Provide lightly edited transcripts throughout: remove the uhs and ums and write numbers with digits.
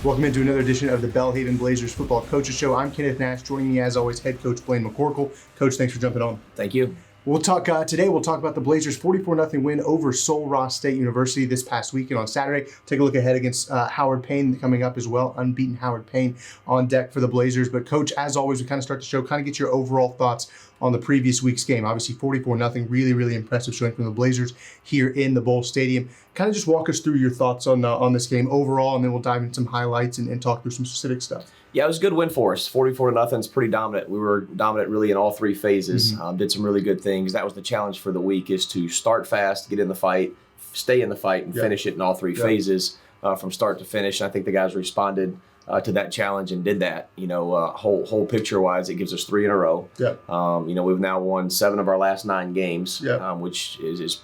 Welcome into another edition of the Belhaven Blazers Football Coaches Show. I'm Kenneth Nash. Joining me, as always, head coach Blaine McCorkle. Coach, thanks for jumping on. Thank you. We'll talk today. We'll talk about the Blazers' 44-0 win over Sul Ross State University this past weekend on Saturday. Take a look ahead against Howard Payne coming up as well. Unbeaten Howard Payne on deck for the Blazers. But Coach, as always, we kind of start the show, kind of get your overall thoughts on the previous week's game. Obviously, 44-0, really impressive showing from the Blazers here in the Bowl Stadium. Kind of just walk us through your thoughts on this game overall, and then we'll dive into some highlights and talk through some specific stuff. Yeah, it was a good win for us. 44-0 is pretty dominant. We were dominant really in all three phases. Did some really good things. That was the challenge for the week, is to start fast, get in the fight, stay in the fight, and finish it in all three phases from start to finish. And I think the guys responded to that challenge and did that. You know, whole picture-wise, it gives us 3 in a row. You know, we've now won 7 of our last 9 games, which is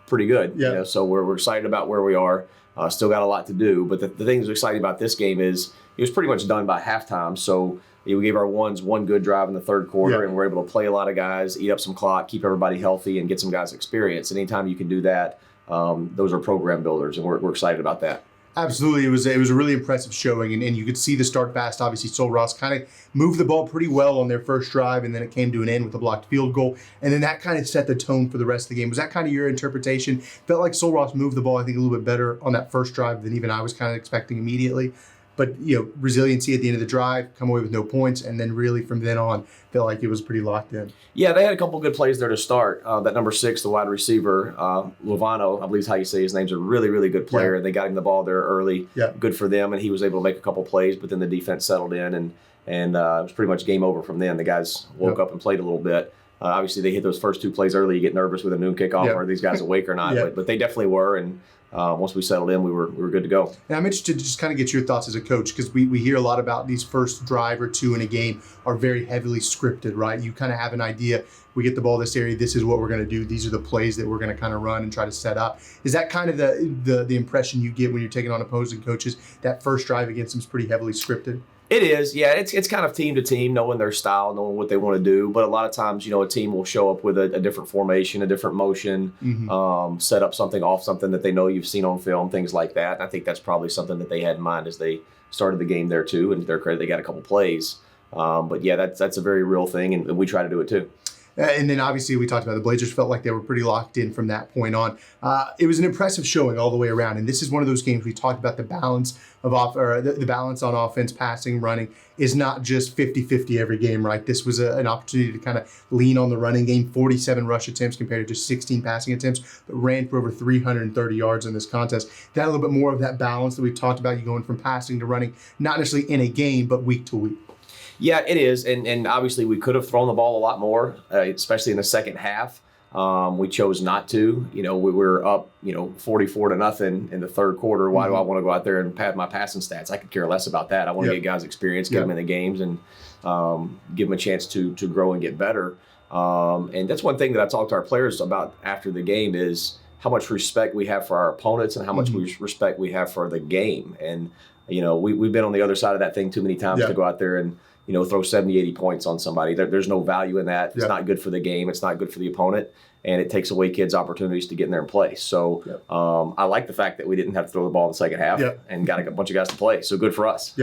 pretty good. You know, so we're excited about where we are. Still got a lot to do, but the thing that's exciting about this game is it was pretty much done by halftime. So we gave our ones one good drive in the third quarter, and we're able to play a lot of guys, eat up some clock, keep everybody healthy, and get some guys experience. And anytime you can do that, those are program builders, and we're excited about that. Absolutely. It was a really impressive showing, and you could see the start fast. Obviously, Sul Ross kind of moved the ball pretty well on their first drive, and then it came to an end with a blocked field goal, and then that kind of set the tone for the rest of the game. Was that kind of your interpretation? Felt like Sul Ross moved the ball, I think, a little bit better on that first drive than even I was kind of expecting immediately. But, you know, resiliency at the end of the drive, come away with no points, and then really from then on, felt like it was pretty locked in. Yeah, they had a couple good plays there to start. That number 6, the wide receiver, Lovano, I believe is how you say his name's a really good player. They got him the ball there early. Good for them, and he was able to make a couple plays, but then the defense settled in, and it was pretty much game over from then. The guys woke up and played a little bit. Obviously, they hit those first 2 plays early. You get nervous with a noon kickoff. Are these guys awake or not? But they definitely were, and once we settled in, we were good to go. And I'm interested to just kind of get your thoughts as a coach, because we hear a lot about these first drive or 2 in a game are very heavily scripted, right? You kind of have an idea. We get the ball this area. This is what we're going to do. These are the plays that we're going to kind of run and try to set up. Is that kind of the impression you get when you're taking on opposing coaches? That first drive against them is pretty heavily scripted. It is, yeah. It's kind of team to team, knowing their style, knowing what they want to do. But a lot of times, you know, a team will show up with a different formation, a different motion, set up something off something that they know you've seen on film, things like that. And I think that's probably something that they had in mind as they started the game there too. And to their credit, they got a couple plays. But yeah, that's a very real thing, and we try to do it too. And then obviously we talked about the Blazers felt like they were pretty locked in from that point on. It was an impressive showing all the way around. And this is one of those games we talked about the balance of the balance on offense, passing, running is not just 50-50 every game, right? This was an opportunity to kind of lean on the running game. 47 rush attempts compared to just 16 passing attempts, but ran for over 330 yards in this contest. That a little bit more of that balance that we talked about, you going from passing to running, not necessarily in a game, but week to week. Yeah, it is, and obviously we could have thrown the ball a lot more, especially in the second half. We chose not to. You know, we were up, 44-0 in the third quarter. Why do I want to go out there and pad my passing stats? I could care less about that. I want to get guys experience, get them in the games, and give them a chance to grow and get better. And that's one thing that I talked to our players about after the game is how much respect we have for our opponents and how much respect we have for the game. And we've been on the other side of that thing too many times to go out there and throw 70, 80 points on somebody. There's no value in that. It's not good for the game. It's not good for the opponent. And it takes away kids' opportunities to get in there and play. So I like the fact that we didn't have to throw the ball in the second half and got a bunch of guys to play. So good for us.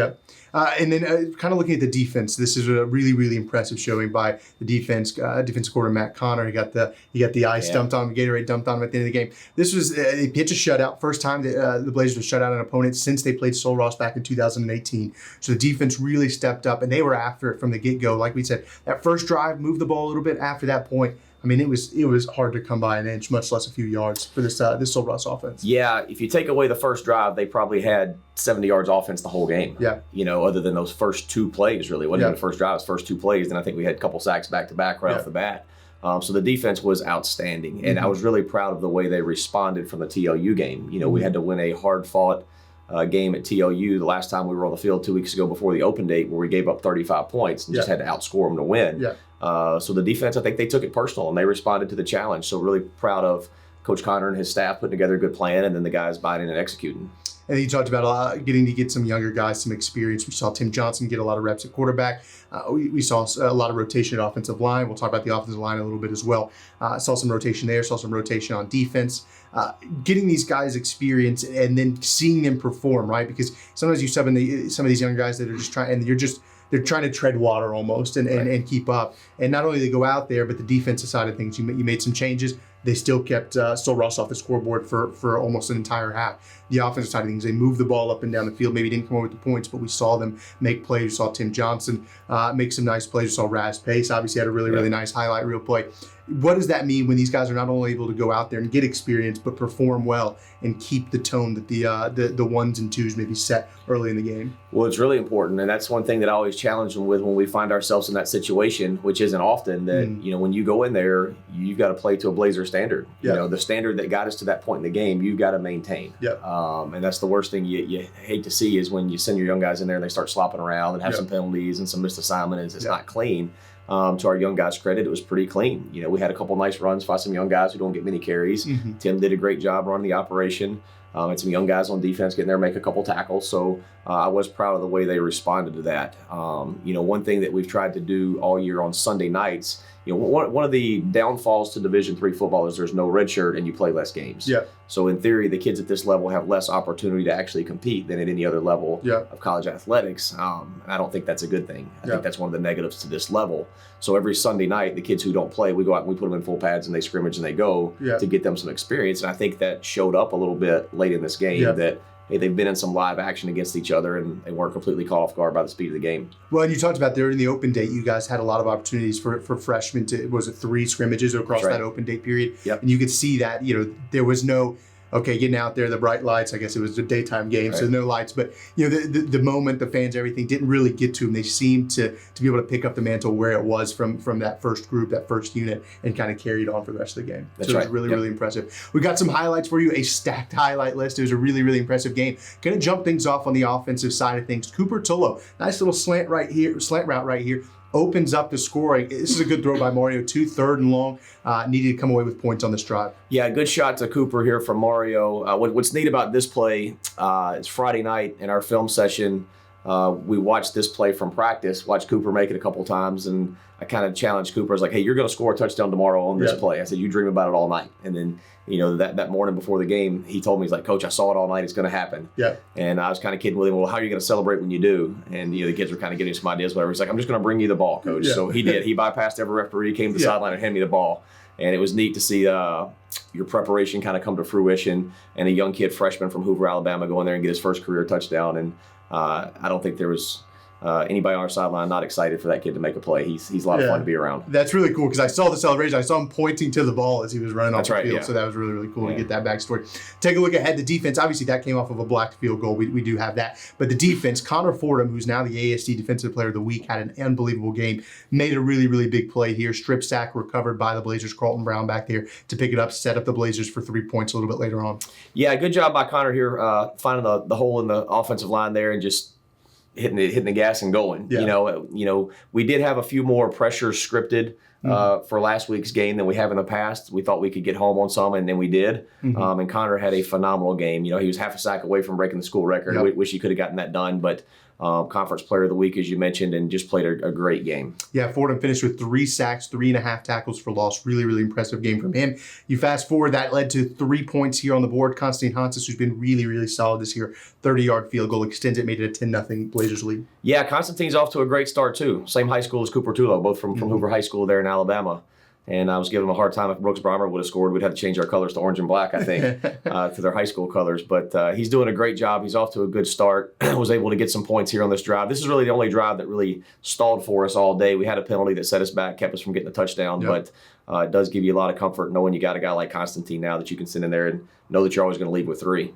And then kind of looking at the defense, this is a really impressive showing by the defense coordinator Matt Connor. He got the ice dumped on him, Gatorade dumped on him at the end of the game. This was he pitched a shutout. First time that the Blazers have shut out an opponent since they played Sul Ross back in 2018. So the defense really stepped up, and they were after it from the get-go. Like we said, that first drive moved the ball a little bit. After that point, I mean, it was hard to come by an inch, much less a few yards for this Sul Ross offense. Yeah, if you take away the first drive, they probably had 70 yards offense the whole game. Other than those first 2 plays, really. It wasn't even the first drive, it was first 2 plays. Then I think we had a couple sacks back-to-back right off the bat. So the defense was outstanding, and I was really proud of the way they responded from the TLU game. We had to win a hard-fought game at TLU the last time we were on the field 2 weeks ago before the open date, where we gave up 35 points and just had to outscore them to win. So the defense, I think they took it personal and they responded to the challenge. So really proud of Coach Connor and his staff putting together a good plan, and then the guys buying in and executing. And then you talked about getting to get some younger guys some experience. We saw Tim Johnson get a lot of reps at quarterback. We saw a lot of rotation at offensive line. We'll talk about the offensive line a little bit as well. Saw some rotation there, saw some rotation on defense. Getting these guys experience and then seeing them perform, right? Because sometimes you sub in some of these young guys that are just trying, and they're trying to tread water almost and keep up. And not only they go out there, but the defensive side of things, you made some changes. They still kept Sul Ross off the scoreboard for almost an entire half. The offensive side of things, they moved the ball up and down the field. Maybe didn't come over with the points, but we saw them make plays. We saw Tim Johnson make some nice plays. We saw Raz Pace obviously had a really nice highlight reel play. What does that mean when these guys are not only able to go out there and get experience, but perform well and keep the tone that the ones and twos maybe set early in the game? Well, it's really important, and that's one thing that I always challenge them with when we find ourselves in that situation, which isn't often. That when you go in there, you've got to play to a Blazer standard. Yeah. The standard that got us to that point in the game, you've got to maintain. Yeah. And that's the worst thing you hate to see is when you send your young guys in there and they start slopping around and have some penalties and some missed assignments. It's not clean. To our young guys' credit, it was pretty clean. We had a couple nice runs by some young guys who don't get many carries. Tim did a great job running the operation. And some young guys on defense getting there, make a couple tackles. So I was proud of the way they responded to that. One thing that we've tried to do all year on Sunday nights, one of the downfalls to Division III football is there's no red shirt and you play less games. Yeah. So in theory, the kids at this level have less opportunity to actually compete than at any other level of college athletics. And I don't think that's a good thing. I think that's one of the negatives to this level. So every Sunday night, the kids who don't play, we go out and we put them in full pads and they scrimmage and they go to get them some experience. And I think that showed up a little bit late in this game that they've been in some live action against each other and they weren't completely caught off guard by the speed of the game. Well, and you talked about there in the open date, you guys had a lot of opportunities for freshmen to, was it 3 scrimmages across that open date period? Yep. And you could see that, there was no, getting out there, the bright lights, I guess it was a daytime game, so no lights, but the moment, the fans, everything didn't really get to them. They seemed to be able to pick up the mantle where it was from that first group, that first unit, and kind of carry it on for the rest of the game. That's so it was really impressive. We got some highlights for you, a stacked highlight list. It was a really impressive game. Going to jump things off on the offensive side of things. Cooper Tullo, nice little slant route right here. Opens up the scoring. This is a good throw by Mario, 2 3rd and long. Needed to come away with points on this drive. Yeah, good shot to Cooper here from Mario. What's neat about this play, it's Friday night in our film session. We watched this play from practice, watched Cooper make it a couple times, and I kind of challenged Cooper. I was like, hey, you're going to score a touchdown tomorrow on this play. I said, you dream about it all night. And then, that morning before the game, he told me, he's like, Coach, I saw it all night. It's going to happen. Yeah. And I was kind of kidding with him, well, how are you going to celebrate when you do? And, the kids were kind of getting some ideas, whatever. He's like, I'm just going to bring you the ball, Coach. Yeah. So he did. He bypassed every referee, came to the sideline and handed me the ball. And it was neat to see your preparation kind of come to fruition and a young kid, freshman from Hoover, Alabama, go in there and get his first career touchdown. And I don't think there was anybody on our sideline not excited for that kid to make a play. He's a lot of fun to be around. That's really cool because I saw the celebration. I saw him pointing to the ball as he was running off the field. So that was really cool to get that backstory. Take a look ahead. The defense, obviously that came off of a blocked field goal. We do have that. But the defense, Connor Fordham, who's now the ASD Defensive Player of the Week, had an unbelievable game. Made a really big play here. Strip sack recovered by the Blazers. Carlton Brown back there to pick it up, set up the Blazers for 3 points a little bit later on. Yeah, good job by Connor here, finding the hole in the offensive line there and just hitting the gas and going. Yeah. We did have a few more pressures scripted for last week's game than we have in the past. We thought we could get home on some, and then we did. And Connor had a phenomenal game. He was half a sack away from breaking the school record. Yep. We wish he could have gotten that done, but Conference Player of the Week, as you mentioned, and just played a great game. Yeah, Fordham finished with 3 sacks, 3.5 tackles for loss. Really impressive game from him. You fast forward, that led to 3 points here on the board. Constantine Hansis, who's been really solid this year, 30-yard field goal, extends it, made it a 10-0 Blazers lead. Yeah, Constantine's off to a great start too. Same high school as Cooper Tullo, both from Hoover High School there in Alabama. And I was giving him a hard time. If Brooks Brommer would have scored, we'd have to change our colors to orange and black, I think, to their high school colors. But he's doing a great job. He's off to a good start. Was able to get some points here on this drive. This is really the only drive that really stalled for us all day. We had a penalty that set us back, kept us from getting a touchdown. Yep. But it does give you a lot of comfort knowing you got a guy like Constantine now that you can send in there and know that you're always going to leave with 3.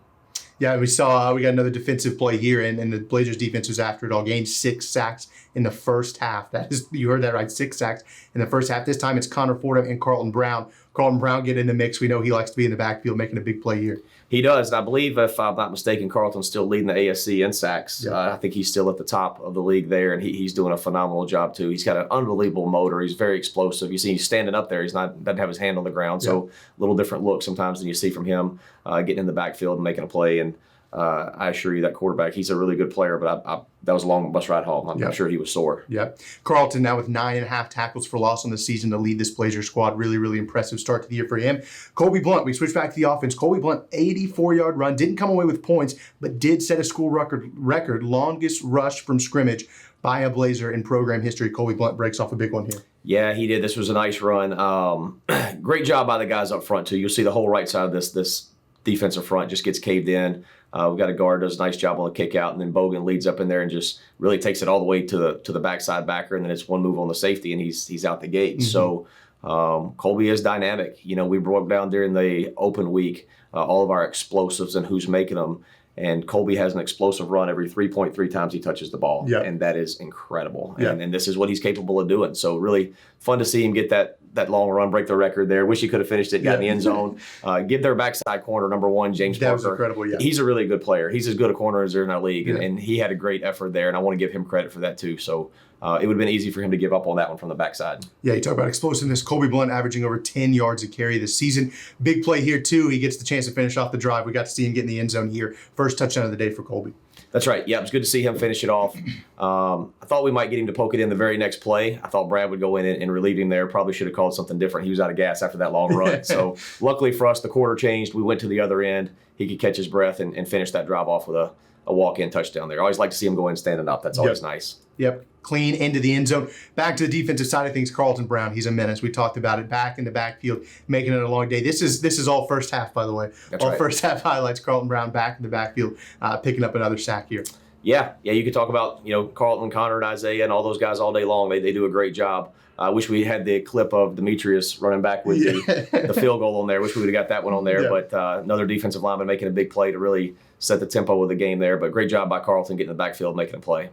Yeah, we got another defensive play here, and the Blazers defense was after it all game. 6 sacks in the first half. That is, you heard that right, 6 sacks in the first half. This time it's Connor Fordham and Carlton Brown. Carlton Brown get in the mix. We know he likes to be in the backfield making a big play here. He does, and I believe, if I'm not mistaken, Carlton's still leading the ASC in sacks. I think he's still at the top of the league there, and he's doing a phenomenal job too. He's got an unbelievable motor. He's very explosive. You see he's standing up there. Doesn't have his hand on the ground, so a little different look sometimes than you see from him getting in the backfield and making a play. And I assure you that quarterback, he's a really good player, but that was a long bus ride home. I'm sure he was sore. Yeah. Carlton now with 9.5 tackles for loss on the season to lead this Blazer squad. Really, really impressive start to the year for him. Colby Blunt, we switch back to the offense. Colby Blunt, 84-yard run. Didn't come away with points, but did set a school record longest rush from scrimmage by a Blazer in program history. Colby Blunt breaks off a big one here. Yeah, he did. This was a nice run. Great job by the guys up front, too. You'll see the whole right side of this defensive front just gets caved in. We've got a guard does a nice job on the kick out, and then Bogan leads up in there and just really takes it all the way to the backside backer, and then it's one move on the safety, and he's out the gate. Mm-hmm. So Colby is dynamic. We broke down during the open week all of our explosives and who's making them, and Colby has an explosive run every 3.3 times he touches the ball, and that is incredible. And this is what he's capable of doing. So really fun to see him get that long run, break the record there. Wish he could have finished it, got in the end zone. Give their backside corner, number one, James Parker. That was incredible, He's a really good player. He's as good a corner as there in our league, and he had a great effort there, and I want to give him credit for that too. So it would have been easy for him to give up on that one from the backside. Yeah, you talk about explosiveness. Colby Blunt averaging over 10 yards a carry this season. Big play here too. He gets the chance to finish off the drive. We got to see him get in the end zone here. First touchdown of the day for Colby. That's right. Yeah, it was good to see him finish it off. I thought we might get him to poke it in the very next play. I thought Brad would go in and relieve him there. Probably should have called something different. He was out of gas after that long run. So luckily for us, the quarter changed. We went to the other end. He could catch his breath and finish that drive off with a walk-in touchdown there. I always like to see him go in standing up. That's always nice. Yep. Clean into the end zone. Back to the defensive side of things, Carlton Brown. He's a menace. We talked about it. Back in the backfield, making it a long day. This is all first half, by the way. That's all right. First half highlights. Carlton Brown back in the backfield, picking up another sack here. Yeah. You could talk about Carlton, Connor, and Isaiah, and all those guys all day long. They do a great job. I wish we had the clip of Demetrius running back with the field goal on there. Wish we would have got that one on there. But another defensive lineman making a big play to really set the tempo of the game there. But great job by Carlton getting in the backfield, making a play.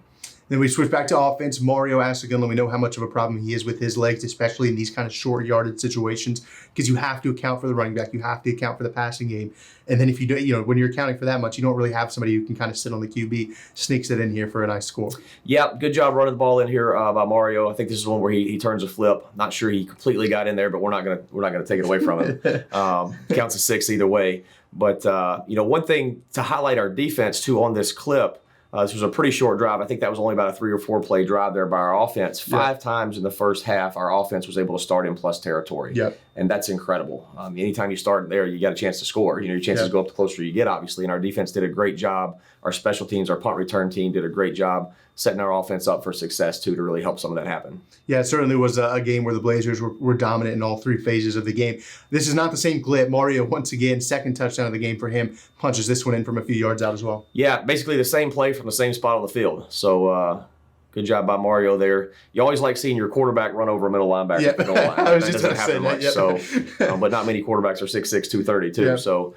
Then we switch back to offense. Mario Asagunla, we know how much of a problem he is with his legs, especially in these kind of short yarded situations, because you have to account for the running back, you have to account for the passing game. And then if you do, when you're accounting for that much, you don't really have somebody who can kind of sit on the QB, sneaks it in here for a nice score. Yeah, good job running the ball in here by Mario. I think this is one where he turns a flip. Not sure he completely got in there, but we're not gonna take it away from him. Counts a 6 either way. But one thing to highlight our defense too on this clip. This was a pretty short drive. I think that was only about a 3 or 4 play drive there by our offense. 5 times in the first half, our offense was able to start in plus territory. And that's incredible. Anytime you start there, you got a chance to score. Your chances go up the closer you get, obviously. And our defense did a great job. Our special teams, our punt return team did a great job setting our offense up for success, too, to really help some of that happen. Yeah, it certainly was a game where the Blazers were dominant in all 3 phases of the game. This is not the same clip. Mario, once again, second touchdown of the game for him, punches this one in from a few yards out as well. Yeah, basically the same play from the same spot on the field. So good job by Mario there. You always like seeing your quarterback run over a middle linebacker. That doesn't happen much. So, but not many quarterbacks are 6'6", 230 too. So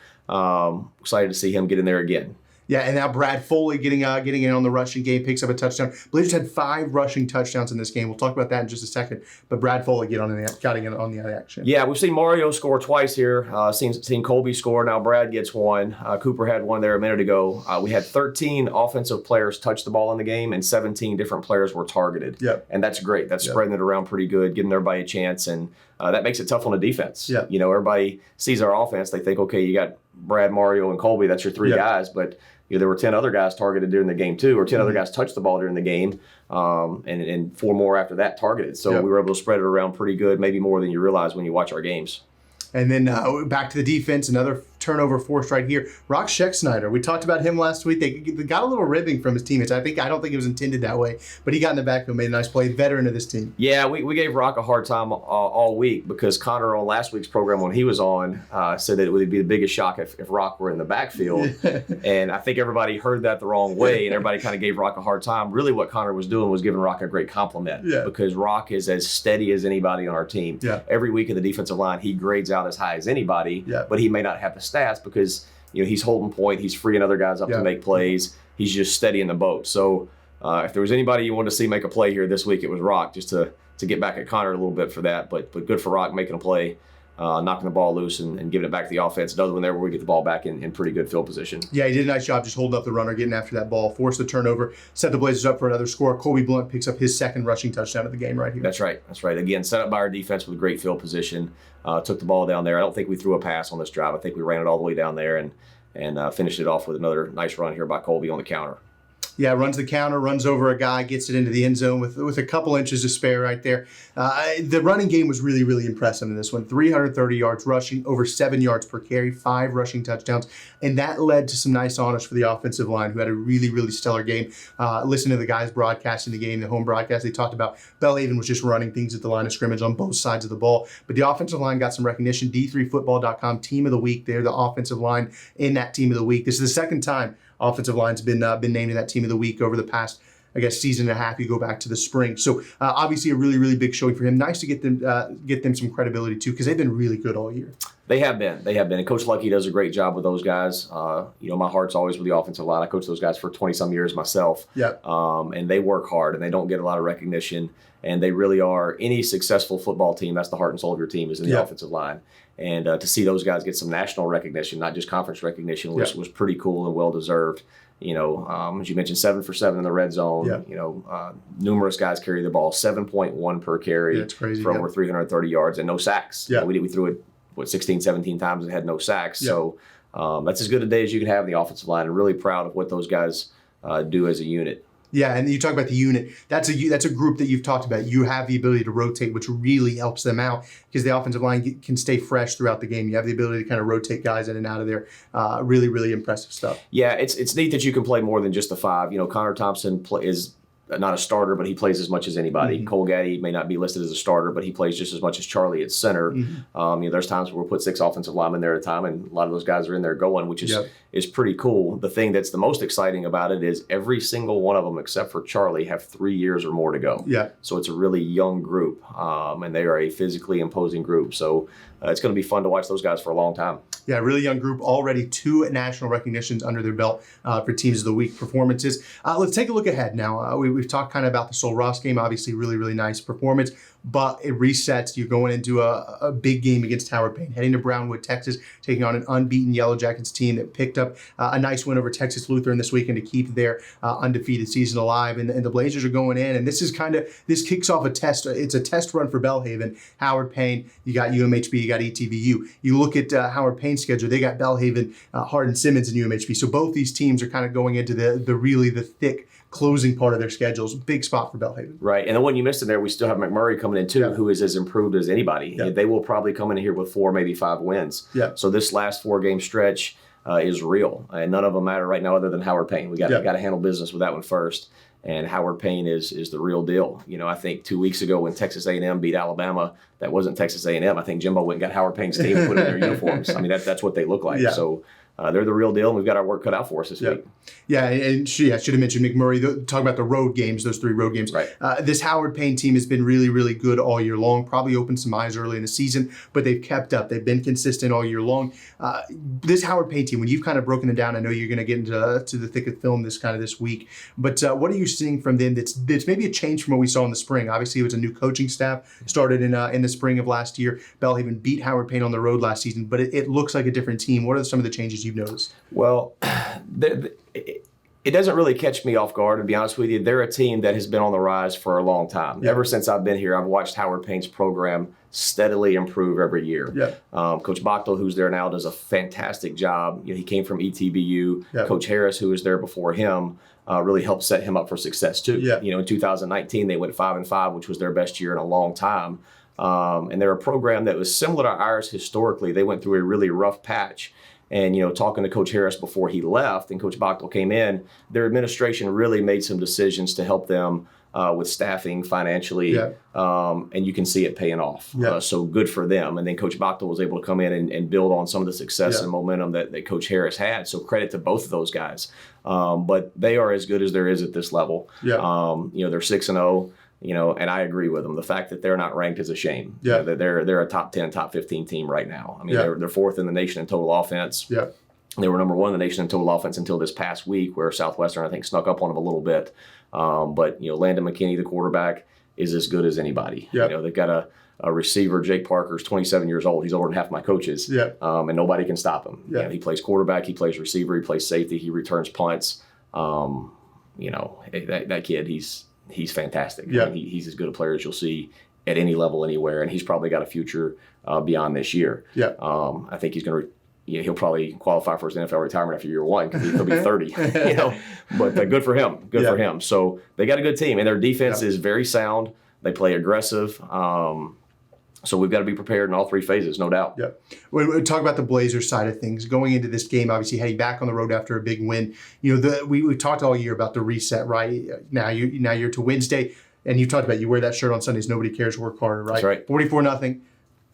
excited to see him get in there again. Yeah, and now Brad Foley getting in on the rushing game, picks up a touchdown. Blazers had 5 rushing touchdowns in this game. We'll talk about that in just a second. But Brad Foley getting in on the action. Yeah, we've seen Mario score twice here. Seen Colby score. Now Brad gets one. Cooper had one there a minute ago. We had 13 offensive players touch the ball in the game, and 17 different players were targeted. And that's great. That's spreading it around pretty good, giving everybody a chance, and that makes it tough on the defense. Everybody sees our offense. They think, okay, you got Brad, Mario, and Colby. That's your 3 guys, but there were 10 other guys targeted during the game too, or 10 other guys touched the ball during the game, and 4 more after that targeted. So we were able to spread it around pretty good, maybe more than you realize when you watch our games. And then back to the defense, another turnover forced right here. Rock Scheck-Snyder, we talked about him last week. They got a little ribbing from his teammates. I don't think it was intended that way, but he got in the backfield, made a nice play. Veteran of this team. Yeah, we gave Rock a hard time all week because Connor on last week's program when he was on said that it would be the biggest shock if Rock were in the backfield. And I think everybody heard that the wrong way, and everybody kind of gave Rock a hard time. Really what Connor was doing was giving Rock a great compliment because Rock is as steady as anybody on our team. Every week in the defensive line, he grades out as high as anybody, but he may not have the stats because he's holding point, he's freeing other guys up to make plays, he's just steady in the boat. So if there was anybody you wanted to see make a play here this week, it was Rock, just to get back at Connor a little bit for that. But good for Rock making a play, knocking the ball loose and giving it back to the offense. Another one there where we get the ball back in pretty good field position. Yeah, he did a nice job just holding up the runner, getting after that ball, forced the turnover, set the Blazers up for another score. Colby Blunt picks up his 2nd rushing touchdown of the game right here. That's right. Again, set up by our defense with great field position. Took the ball down there. I don't think we threw a pass on this drive. I think we ran it all the way down there, and and finished it off with another nice run here by Colby on the counter. Yeah, runs the counter, runs over a guy, gets it into the end zone with a couple inches to spare right there. The running game was really, really impressive in this one. 330 yards rushing, over 7 yards per carry, 5 rushing touchdowns. And that led to some nice honors for the offensive line, who had a really, really stellar game. Listen to the guys broadcasting the game, the home broadcast. They talked about Belhaven was just running things at the line of scrimmage on both sides of the ball. But the offensive line got some recognition. D3Football.com Team of the Week. They're the offensive line in that Team of the Week. This is the second time offensive line's been named in that Team of the Week over the past, I guess, season and a half. You go back to the spring. So obviously a really, really big showing for him. Nice to get them some credibility too, because they've been really good all year. They have been. And Coach Lucky does a great job with those guys. My heart's always with the offensive line. I coached those guys for 20-some years myself. Yep. And they work hard, and they don't get a lot of recognition. And they really are, any successful football team, that's the heart and soul of your team, is in the offensive line. And to see those guys get some national recognition, not just conference recognition, was pretty cool and well-deserved. As you mentioned, 7 for 7 in the red zone. Yeah. Numerous guys carry the ball, 7.1 per carry. Yeah, it's crazy, for over 330 yards and no sacks. Yeah. We threw it, 16, 17 times and had no sacks. Yeah. So that's as good a day as you can have in the offensive line, and really proud of what those guys do as a unit. Yeah, and you talk about the unit. That's a group that you've talked about. You have the ability to rotate, which really helps them out because the offensive line can stay fresh throughout the game. You have the ability to kind of rotate guys in and out of there. Really, really impressive stuff. Yeah, it's neat that you can play more than just the 5. Connor Thompson is not a starter, but he plays as much as anybody. Mm-hmm. Cole Gaddy may not be listed as a starter, but he plays just as much as Charlie at center. Mm-hmm. There's times where we'll put 6 offensive linemen there at a time, and a lot of those guys are in there going, which is pretty cool. The thing that's the most exciting about it is every single one of them, except for Charlie, have 3 years or more to go. Yeah. So it's a really young group, and they are a physically imposing group. So it's going to be fun to watch those guys for a long time. Yeah, really young group, already 2 national recognitions under their belt for Teams of the Week performances. Let's take a look ahead now. We've talked kind of about the Sul Ross game, obviously really, really nice performance, but it resets. You're going into a big game against Howard Payne, heading to Brownwood, Texas, taking on an unbeaten Yellow Jackets team that picked up a nice win over Texas Lutheran this weekend to keep their undefeated season alive. And the Blazers are going in, and this kicks off a test. It's a test run for Belhaven. Howard Payne, you got UMHB, you got ETVU. You look at Howard Payne's schedule, they got Belhaven, Hardin Simmons, and UMHB. So both these teams are kind of going into the thick closing part of their schedules. Big spot for Belhaven. Right. And the one you missed in there, we still have McMurray coming in too, who is as improved as anybody. Yeah. They will probably come in here with 4, maybe 5 wins. Yeah. So this last 4-game stretch is real. And none of them matter right now other than Howard Payne. We got to handle business with that one first. And Howard Payne is the real deal. I think 2 weeks ago when Texas A&M beat Alabama, that wasn't Texas A&M. I think Jimbo went and got Howard Payne's team and put it in their uniforms. I mean, that's what they look like. Yeah. So they're the real deal, and we've got our work cut out for us this week. Yeah, and I should have mentioned McMurray. Talk about the road games, those 3 road games. Right. This Howard Payne team has been really, really good all year long. Probably opened some eyes early in the season, but they've kept up. They've been consistent all year long. This Howard Payne team, when you've kind of broken it down, I know you're going to get into the thick of film this week. But what are you seeing from them that's maybe a change from what we saw in the spring? Obviously, it was a new coaching staff started in the spring of last year. Belhaven beat Howard Payne on the road last season, but it looks like a different team. What are some of the changes you've noticed? Well, it doesn't really catch me off guard, to be honest with you. They're a team that has been on the rise for a long time. Ever since I've been here, I've watched Howard Payne's program steadily improve every year. Coach Bachtel, who's there now, does a fantastic job. He came from ETBU. Coach Harris, who was there before him, really helped set him up for success too. In 2019, they went 5-5, which was their best year in a long time. And they're a program that was similar to ours historically. They went through a really rough patch. And, talking to Coach Harris before he left and Coach Bachtel came in, their administration really made some decisions to help them with staffing financially. And you can see it paying off. So good for them. And then Coach Bachtel was able to come in and build on some of the success and momentum that Coach Harris had. So credit to both of those guys. But they are as good as there is at this level. They're 6-0. And I agree with them. The fact that they're not ranked is a shame. They're a top 10, top 15 team right now. I mean, they're 4th in the nation in total offense. They were number 1 in the nation in total offense until this past week, where Southwestern, I think, snuck up on them a little bit. But Landon McKinney, the quarterback, is as good as anybody. They've got a receiver, Jake Parker's 27 years old. He's older than half my coaches. And nobody can stop him. He plays quarterback, he plays receiver, he plays safety, he returns punts. That kid, he's fantastic. I mean, he's as good a player as you'll see at any level anywhere, and he's probably got a future beyond this year. I think he's going to he'll probably qualify for his NFL retirement after year one because he'll be 30. But good for him. Good for him. So they got a good team, and their defense is very sound. They play aggressive. So we've got to be prepared in all three phases, no doubt. Yeah. When we talk about the Blazers side of things, going into this game, obviously heading back on the road after a big win, we talked all year about the reset, right? Now you're to Wednesday, and you talked about you wear that shirt on Sundays. Nobody cares. Work harder, right? That's right. 44-0.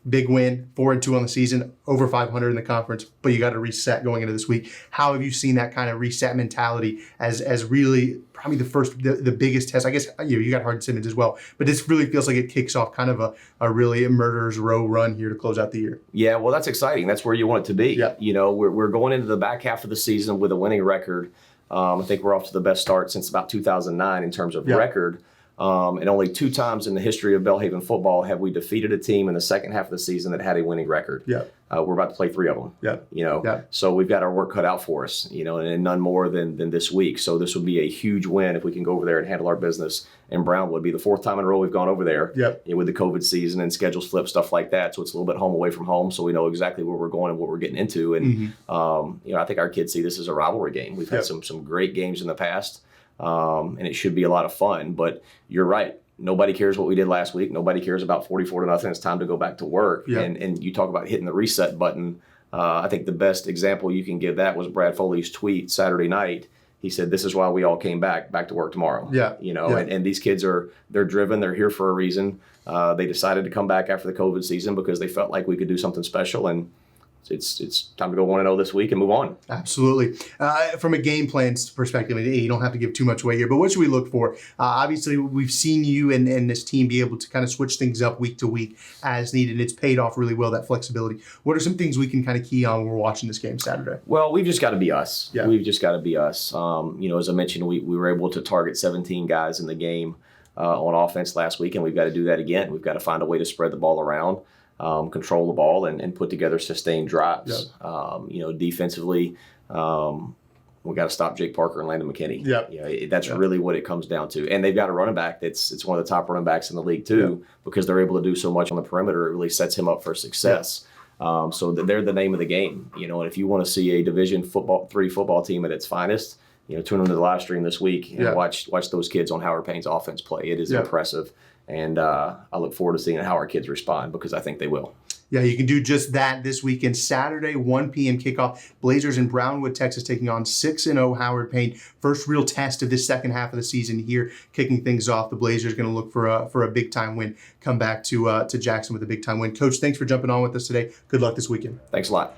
Big win, 4-2 on the season, over 500 in the conference, but you got to reset going into this week. How have you seen that kind of reset mentality as really probably the biggest test? I guess you got Hardin Simmons as well, but this really feels like it kicks off kind of a really murderer's row run here to close out the year. Yeah, well, that's exciting. That's where you want it to be. Yeah. We're going into the back half of the season with a winning record. I think we're off to the best start since about 2009 in terms of record. And only 2 times in the history of Belhaven football have we defeated a team in the second half of the season that had a winning record. Yeah. We're about to play 3 of them. So we've got our work cut out for us, and none more than this week. So this would be a huge win if we can go over there and handle our business. And Brown would be the 4th time in a row we've gone over there with the COVID season and schedules flip, stuff like that. So it's a little bit home away from home. So we know exactly where we're going and what we're getting into. And, I think our kids see this as a rivalry game. We've had some great games in the past. And it should be a lot of fun, but you're right. Nobody cares what we did last week. Nobody cares about 44-0. It's time to go back to work. Yeah. And you talk about hitting the reset button. I think the best example you can give that was Brad Foley's tweet Saturday night. He said, "This is why we all came back to work tomorrow." And these kids they're driven. They're here for a reason. They decided to come back after the COVID season because they felt like we could do something special, and it's time to go 1-0 this week and move on. Absolutely. From a game plan perspective, you don't have to give too much away here, but what should we look for? Obviously, we've seen you and this team be able to kind of switch things up week to week as needed. It's paid off really well, that flexibility. What are some things we can kind of key on when we're watching this game Saturday? Well, we've just got to be us. Yeah. We've just got to be us. As I mentioned, we were able to target 17 guys in the game on offense last week, and we've got to do that again. We've got to find a way to spread the ball around. Control the ball and put together sustained drives. Defensively, we got to stop Jake Parker and Landon McKinney. That's really what it comes down to. And they've got a running back it's one of the top running backs in the league too, because they're able to do so much on the perimeter. It really sets him up for success. So they're the name of the game. And if you want to see a Division 3 football team at its finest, tune into the live stream this week and watch those kids on Howard Payne's offense play. It is impressive. And I look forward to seeing how our kids respond because I think they will. Yeah, you can do just that this weekend. Saturday, 1 p.m. kickoff. Blazers in Brownwood, Texas, taking on 6-0 Howard Payne. First real test of this second half of the season here, kicking things off. The Blazers going to look for a big-time win, come back to Jackson with a big-time win. Coach, thanks for jumping on with us today. Good luck this weekend. Thanks a lot.